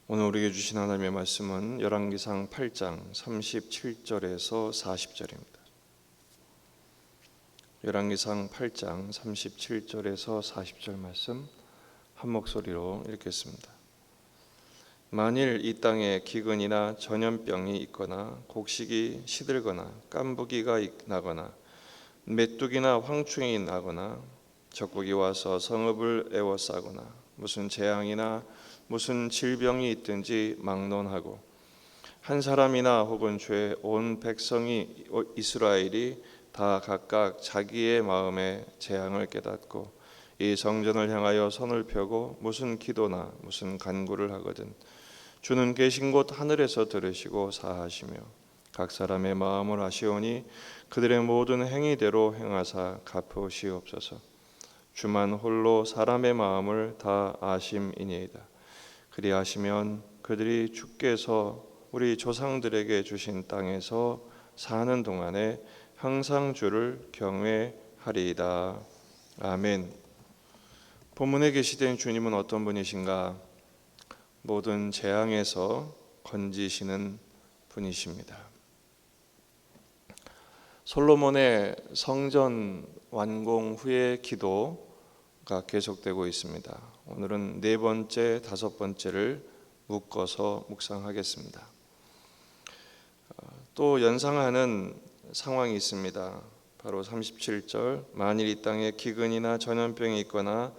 오늘 우리에게 주신 하나님의 말씀은 열왕기상 8장 37절에서 40절입니다. 열왕기상 8장 37절에서 40절 말씀 한 목소리로 읽겠습니다. 만일 이 땅에 기근이나 전염병이 있거나 곡식이 시들거나 깐부기가 나거나 메뚜기나 황충이 나거나 적국이 와서 성읍을 에워싸거나 무슨 재앙이나 무슨 질병이 있든지 막론하고 한 사람이나 혹은 죄 온 백성이 이스라엘이 다 각각 자기의 마음에 재앙을 깨닫고 이 성전을 향하여 손을 펴고 무슨 기도나 무슨 간구를 하거든 주는 계신 곳 하늘에서 들으시고 사하시며 각 사람의 마음을 아시오니 그들의 모든 행위대로 행하사 갚으시옵소서. 주만 홀로 사람의 마음을 다 아심이니이다. 그리하시면 그들이 주께서 우리 조상들에게 주신 땅에서 사는 동안에 항상 주를 경외하리이다. 아멘. 본문에 계시된 주님은 어떤 분이신가? 모든 재앙에서 건지시는 분이십니다. 솔로몬의 성전 완공 후의 기도가 계속되고 있습니다. 오늘은 네 번째, 다섯 번째를 묶어서 묵상하겠습니다. 또 연상하는 상황이 있습니다. 바로 37절 만일 이 땅에 기근이나 전염병이 있거나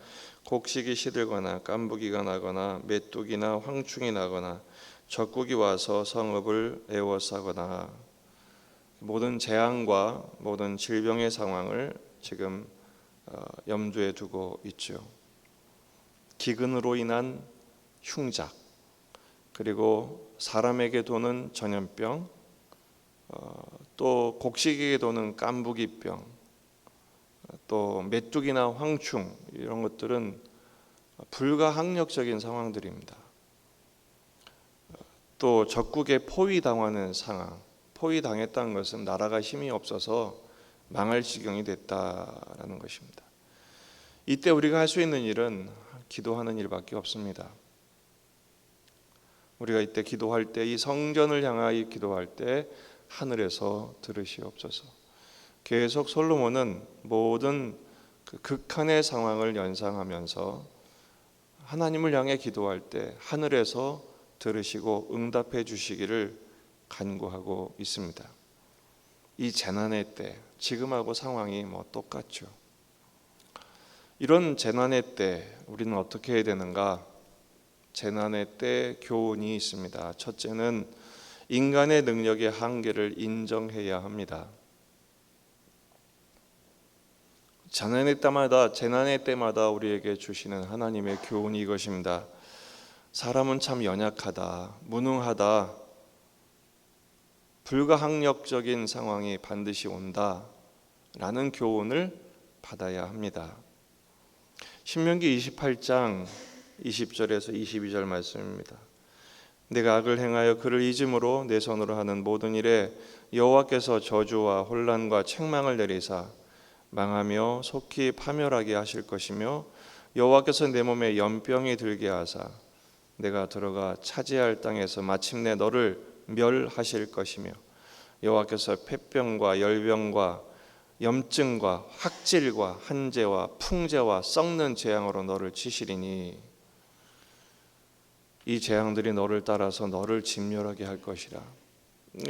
곡식이 시들거나 깐부기가 나거나 메뚜기나 황충이 나거나 적국이 와서 성읍을 에워싸거나 모든 재앙과 모든 질병의 상황을 지금 염두에 두고 있죠. 기근으로 인한 흉작, 그리고 사람에게 도는 전염병, 또 곡식에게 도는 깐부기병, 또 메뚜기나 황충, 이런 것들은 불가항력적인 상황들입니다. 또 적국에 포위당하는 상황, 포위당했다는 것은 나라가 힘이 없어서 망할 지경이 됐다라는 것입니다. 이때 우리가 할 수 있는 일은 기도하는 일밖에 없습니다. 우리가 이때 기도할 때, 이 성전을 향하여 기도할 때 하늘에서 들으시옵소서. 계속 솔로몬은 모든 그 극한의 상황을 연상하면서 하나님을 향해 기도할 때 하늘에서 들으시고 응답해 주시기를 간구하고 있습니다. 이 재난의 때, 지금하고 상황이 똑같죠. 이런 재난의 때 우리는 어떻게 해야 되는가? 재난의 때 교훈이 있습니다. 첫째는 인간의 능력의 한계를 인정해야 합니다. 재난의 때마다 우리에게 주시는 하나님의 교훈이 이것입니다. 사람은 참 연약하다, 무능하다, 불가항력적인 상황이 반드시 온다라는 교훈을 받아야 합니다. 신명기 28장 20절에서 22절 말씀입니다. 내가 악을 행하여 그를 잊음으로 내 손으로 하는 모든 일에 여호와께서 저주와 혼란과 책망을 내리사 망하며 속히 파멸하게 하실 것이며 여호와께서 내 몸에 연병이 들게 하사 내가 들어가 차지할 땅에서 마침내 너를 멸하실 것이며 여호와께서 폐병과 열병과 염증과 확질과 한재와 풍재와 썩는 재앙으로 너를 치시리니 이 재앙들이 너를 따라서 너를 진멸하게 할 것이라.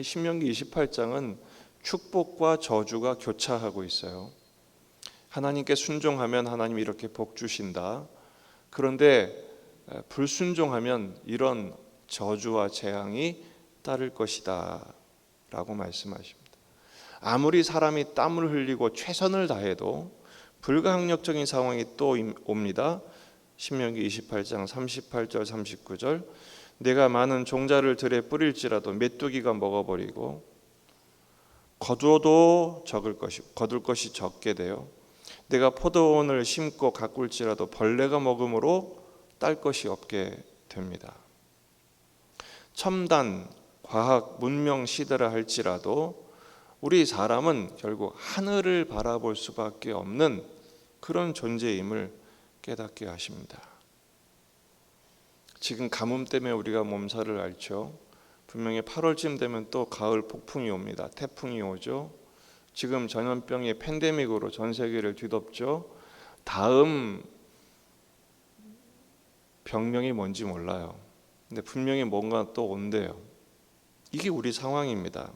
신명기 28장은 축복과 저주가 교차하고 있어요. 하나님께 순종하면 하나님이 이렇게 복 주신다. 그런데 불순종하면 이런 저주와 재앙이 따를 것이다 라고 말씀하십니다. 아무리 사람이 땀을 흘리고 최선을 다해도 불가항력적인 상황이 또 옵니다. 신명기 28장 38절 39절 내가 많은 종자를 들에 뿌릴지라도 메뚜기가 먹어버리고 거두어도 거둘 것이 적게 돼요. 내가 포도원을 심고 가꿀지라도 벌레가 먹음으로 딸 것이 없게 됩니다. 첨단, 과학, 문명 시대라 할지라도 우리 사람은 결국 하늘을 바라볼 수밖에 없는 그런 존재임을 깨닫게 하십니다. 지금 가뭄 때문에 우리가 몸살을 앓죠. 분명히 8월쯤 되면 또 가을 폭풍이 옵니다. 태풍이 오죠. 지금 전염병이 팬데믹으로 전 세계를 뒤덮죠. 다음 병명이 뭔지 몰라요. 근데 분명히 뭔가 또 온대요. 이게 우리 상황입니다.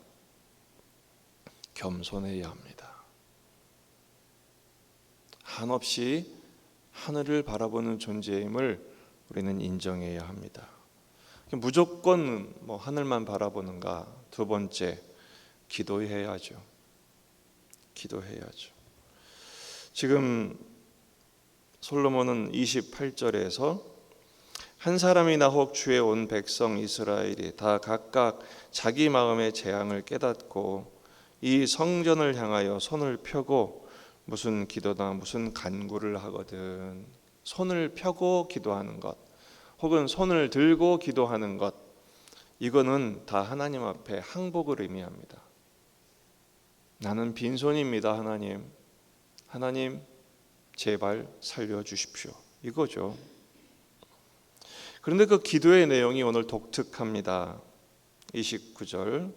겸손해야 합니다. 한없이 하늘을 바라보는 존재임을 우리는 인정해야 합니다. 무조건 하늘만 바라보는가? 두 번째, 기도해야죠. 기도해야죠. 지금 솔로몬은 28절에서 한 사람이나 혹 주의 온 백성 이스라엘이 다 각각 자기 마음의 재앙을 깨닫고 이 성전을 향하여 손을 펴고 무슨 기도나 무슨 간구를 하거든, 손을 펴고 기도하는 것 혹은 손을 들고 기도하는 것, 이거는 다 하나님 앞에 항복을 의미합니다. 나는 빈손입니다. 하나님 제발 살려주십시오, 이거죠. 그런데 그 기도의 내용이 오늘 독특합니다. 29절,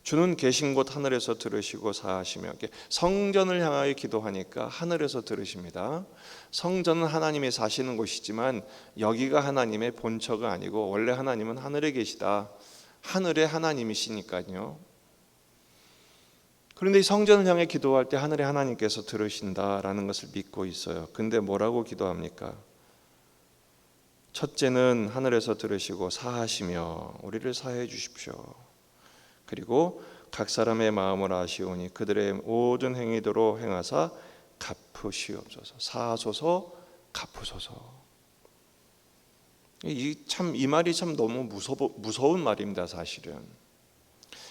주는 계신 곳 하늘에서 들으시고 사하시며, 성전을 향하여 기도하니까 하늘에서 들으십니다. 성전은 하나님이 사시는 곳이지만 여기가 하나님의 본처가 아니고 원래 하나님은 하늘에 계시다. 하늘의 하나님이시니까요. 그런데 이 성전을 향해 기도할 때 하늘의 하나님께서 들으신다라는 것을 믿고 있어요. 근데 뭐라고 기도합니까? 첫째는 하늘에서 들으시고 사하시며 우리를 사해 주십시오. 그리고 각 사람의 마음을 아시오니 그들의 모든 행위대로 행하사 갚으시옵소서. 사하소서, 갚으소서. 이 말이 참 너무 무서운 말입니다. 사실은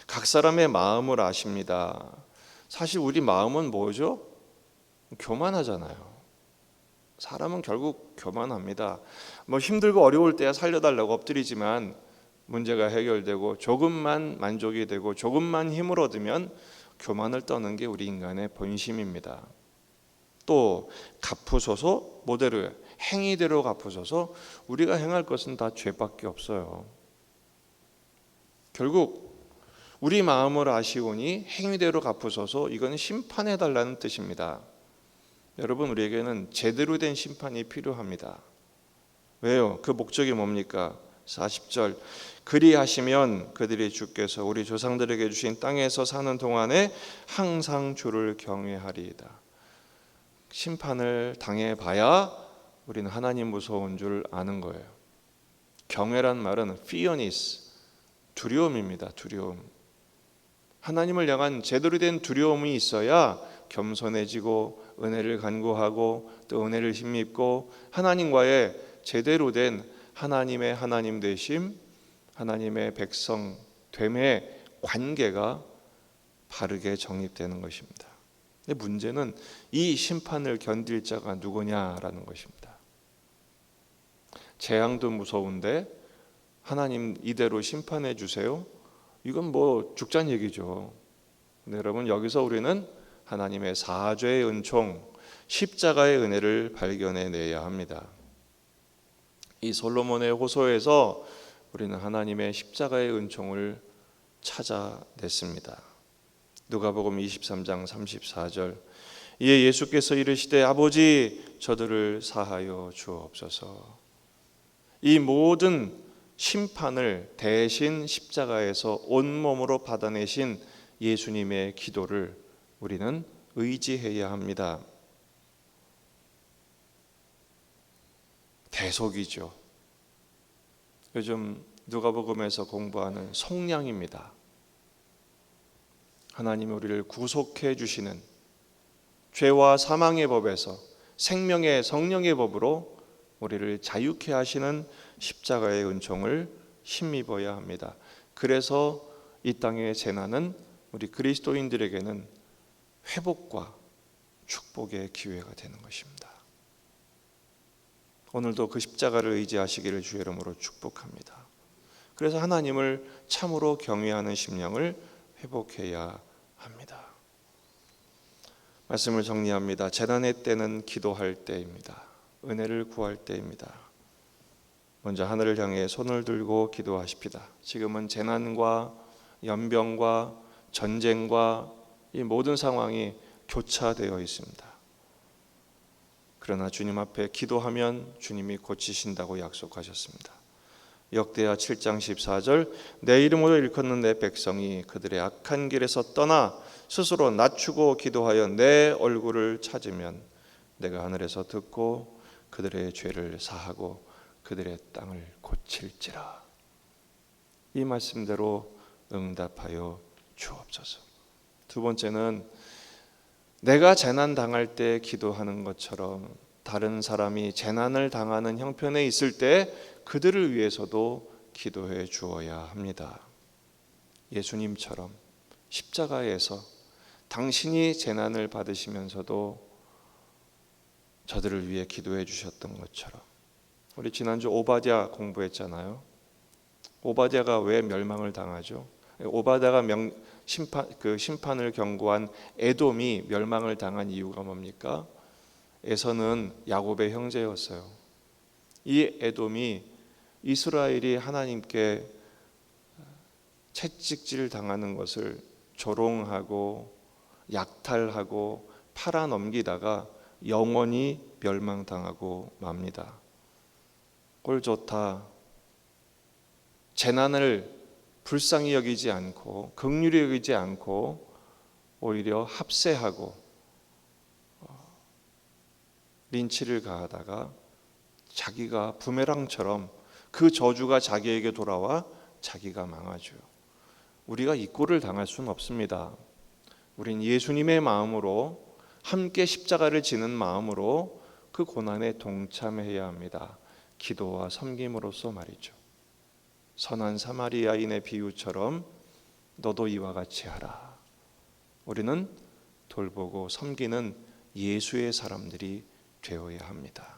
각 사람의 마음을 아십니다. 사실 우리 마음은 뭐죠? 교만하잖아요. 사람은 결국 교만합니다. 힘들고 어려울 때야 살려달라고 엎드리지만 문제가 해결되고 조금만 만족이 되고 조금만 힘을 얻으면 교만을 떠는 게 우리 인간의 본심입니다. 또 갚으소서, 뭐대로 행위대로 갚으소서. 우리가 행할 것은 다 죄밖에 없어요. 결국 우리 마음을 아시오니 행위대로 갚으소서, 이건 심판해달라는 뜻입니다. 여러분, 우리에게는 제대로 된 심판이 필요합니다. 왜요? 그 목적이 뭡니까? 40절, 그리하시면 그들이 주께서 우리 조상들에게 주신 땅에서 사는 동안에 항상 주를 경외하리이다. 심판을 당해봐야 우리는 하나님 무서운 줄 아는 거예요. 경외란 말은 fearness, 두려움입니다. 두려움. 하나님을 향한 제대로 된 두려움이 있어야 겸손해지고 은혜를 간구하고 또 은혜를 힘입고 하나님과의 제대로 된 하나님의 하나님 되심, 하나님의 백성 됨의 관계가 바르게 정립되는 것입니다. 근데 문제는 이 심판을 견딜 자가 누구냐라는 것입니다. 재앙도 무서운데 하나님 이대로 심판해 주세요? 이건 죽자는 얘기죠. 근데 여러분, 여기서 우리는 하나님의 사죄의 은총, 십자가의 은혜를 발견해내야 합니다. 이 솔로몬의 호소에서 우리는 하나님의 십자가의 은총을 찾아냈습니다. 누가복음 23장 34절, 이에 예수께서 이르시되 아버지 저들을 사하여 주옵소서. 이 모든 심판을 대신 십자가에서 온몸으로 받아내신 예수님의 기도를 우리는 의지해야 합니다. 대속이죠. 요즘 누가복음에서 공부하는 속량입니다. 하나님이 우리를 구속해 주시는, 죄와 사망의 법에서 생명의 성령의 법으로 우리를 자유케 하시는 십자가의 은총을 힘입어야 합니다. 그래서 이 땅의 재난은 우리 그리스도인들에게는 회복과 축복의 기회가 되는 것입니다. 오늘도 그 십자가를 의지하시기를 주의 이름으로 축복합니다. 그래서 하나님을 참으로 경외하는 심령을 회복해야 합니다. 말씀을 정리합니다. 재난의 때는 기도할 때입니다. 은혜를 구할 때입니다. 먼저 하늘을 향해 손을 들고 기도하십시다. 지금은 재난과 연병과 전쟁과 이 모든 상황이 교차되어 있습니다. 그러나 주님 앞에 기도하면 주님이 고치신다고 약속하셨습니다. 역대하 7장 14절 내 이름으로 일컫는 내 백성이 그들의 악한 길에서 떠나 스스로 낮추고 기도하여 내 얼굴을 찾으면 내가 하늘에서 듣고 그들의 죄를 사하고 그들의 땅을 고칠지라. 이 말씀대로 응답하여 주옵소서. 두 번째는 내가 재난 당할 때 기도하는 것처럼 다른 사람이 재난을 당하는 형편에 있을 때 그들을 위해서도 기도해 주어야 합니다. 예수님처럼 십자가에서 당신이 재난을 받으시면서도 저들을 위해 기도해 주셨던 것처럼, 우리 지난주 오바댜 공부했잖아요. 오바댜가 왜 멸망을 당하죠? 오바댜가 심판을 경고한 에돔이 멸망을 당한 이유가 뭡니까? 에서는 야곱의 형제였어요. 이 에돔이 이스라엘이 하나님께 채찍질 당하는 것을 조롱하고 약탈하고 팔아넘기다가 영원히 멸망당하고 맙니다. 꼴 좋다. 재난을 불쌍히 여기지 않고 긍휼히 여기지 않고 오히려 합세하고 린치를 가하다가 자기가 부메랑처럼 그 저주가 자기에게 돌아와 자기가 망하죠. 우리가 이 꼴을 당할 수는 없습니다. 우린 예수님의 마음으로 함께 십자가를 지는 마음으로 그 고난에 동참해야 합니다. 기도와 섬김으로써 말이죠. 선한 사마리아인의 비유처럼 너도 이와 같이 하라. 우리는 돌보고 섬기는 예수의 사람들이 되어야 합니다.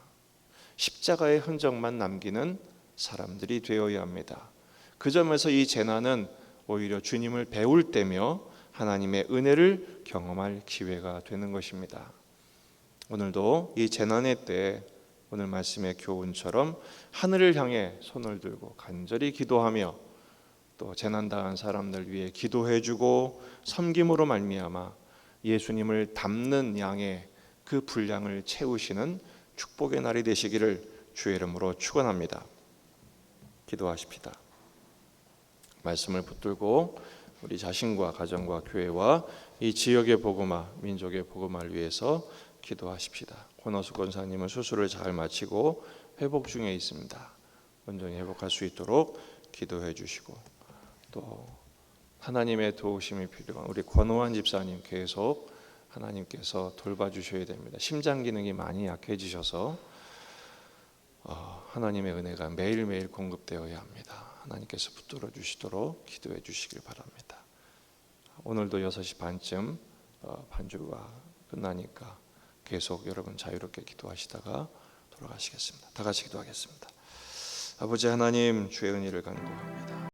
십자가의 흔적만 남기는 사람들이 되어야 합니다. 그 점에서 이 재난은 오히려 주님을 배울 때며 하나님의 은혜를 경험할 기회가 되는 것입니다. 오늘도 이 재난의 때 오늘 말씀의 교훈처럼 하늘을 향해 손을 들고 간절히 기도하며 또 재난당한 사람들 위해 기도해주고 섬김으로 말미암아 예수님을 닮는 양의 그 분량을 채우시는 축복의 날이 되시기를 주의 이름으로 축원합니다. 기도하십시다. 말씀을 붙들고 우리 자신과 가정과 교회와 이 지역의 복음화, 민족의 복음화를 위해서 기도하십시다. 권호수 권사님은 수술을 잘 마치고 회복 중에 있습니다. 온전히 회복할 수 있도록 기도해 주시고, 또 하나님의 도우심이 필요한 우리 권호환 집사님 계속 하나님께서 돌봐주셔야 됩니다. 심장 기능이 많이 약해지셔서 하나님의 은혜가 매일매일 공급되어야 합니다. 하나님께서 붙들어 주시도록 기도해 주시길 바랍니다. 오늘도 6시 반쯤 반주가 끝나니까 계속 여러분 자유롭게 기도하시다가 돌아가시겠습니다. 다 같이 기도하겠습니다. 아버지 하나님, 주의 은혜를 간구합니다.